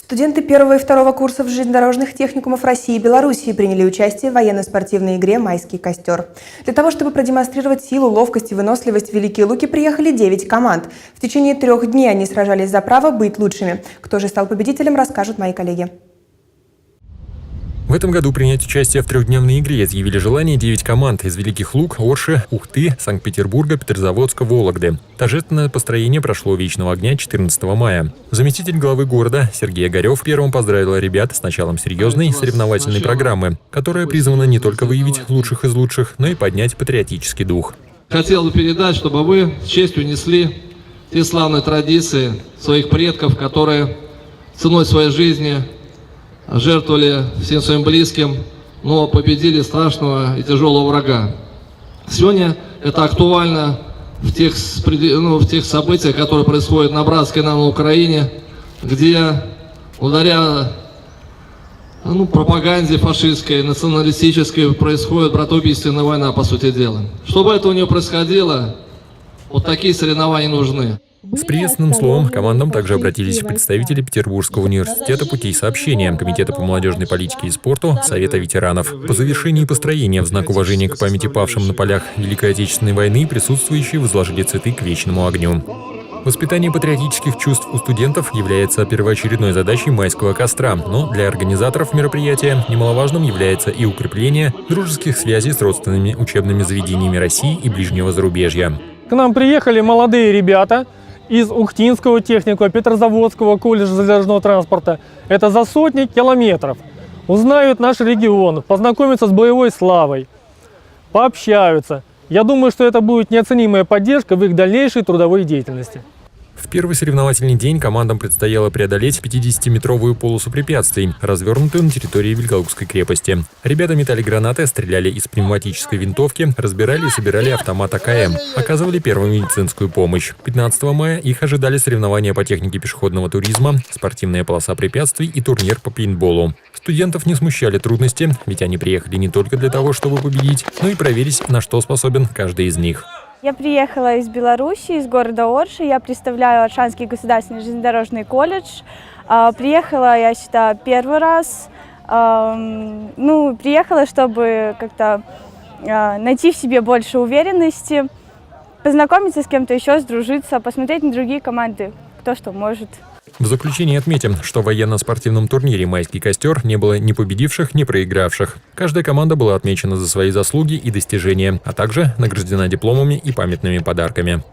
Студенты первого и второго курсов железнодорожных техникумов России и Белоруссии приняли участие в военно-спортивной игре «Майский костер». Для того, чтобы продемонстрировать силу, ловкость и выносливость в Великие Луки, приехали 9 команд. В течение 3 дней они сражались за право быть лучшими. Кто же стал победителем, расскажут мои коллеги. В этом году принять участие в 3-дневной игре изъявили желание 9 команд из Великих Лук, Орши, Ухты, Санкт-Петербурга, Петрозаводска, Вологды. Торжественное построение прошло у Вечного огня 14 мая. Заместитель главы города Сергей Огарев первым поздравил ребят с началом серьезной соревновательной программы, которая призвана не только выявить лучших из лучших, но и поднять патриотический дух. Хотел бы передать, чтобы вы с честью несли те славные традиции своих предков, которые ценой своей жизни жертвовали всем своим близким, но победили страшного и тяжелого врага. Сегодня это актуально в тех событиях, которые происходят на братской нам на Украине, где благодаря пропаганде фашистской, националистической происходит братоубийственная война, по сути дела. Чтобы это у нее происходило, вот такие соревнования нужны. С приветственным словом к командам также обратились представители Петербургского университета путей сообщения, Комитета по молодежной политике и спорту, Совета ветеранов. По завершении построения в знак уважения к памяти павшим на полях Великой Отечественной войны присутствующие возложили цветы к Вечному огню. Воспитание патриотических чувств у студентов является первоочередной задачей майского костра, но для организаторов мероприятия немаловажным является и укрепление дружеских связей с родственными учебными заведениями России и ближнего зарубежья. К нам приехали молодые ребята из Ухтинского техникума, Петрозаводского колледжа железнодорожного транспорта. Это за сотни километров. Узнают наш регион, познакомятся с боевой славой, пообщаются. Я думаю, что это будет неоценимая поддержка в их дальнейшей трудовой деятельности. В первый соревновательный день командам предстояло преодолеть 50-метровую полосу препятствий, развернутую на территории Великолукской крепости. Ребята метали гранаты, стреляли из пневматической винтовки, разбирали и собирали автомат АКМ, оказывали первую медицинскую помощь. 15 мая их ожидали соревнования по технике пешеходного туризма, спортивная полоса препятствий и турнир по пейнтболу. Студентов не смущали трудности, ведь они приехали не только для того, чтобы победить, но и проверить, на что способен каждый из них. Я приехала из Беларуси, из города Орши. Я представляю Оршанский государственный железнодорожный колледж. Приехала, я считаю, первый раз. Приехала, чтобы как-то найти в себе больше уверенности, познакомиться с кем-то еще, сдружиться, посмотреть на другие команды, кто что может. В заключение отметим, что в военно-спортивном турнире «Майский костер» не было ни победивших, ни проигравших. Каждая команда была отмечена за свои заслуги и достижения, а также награждена дипломами и памятными подарками.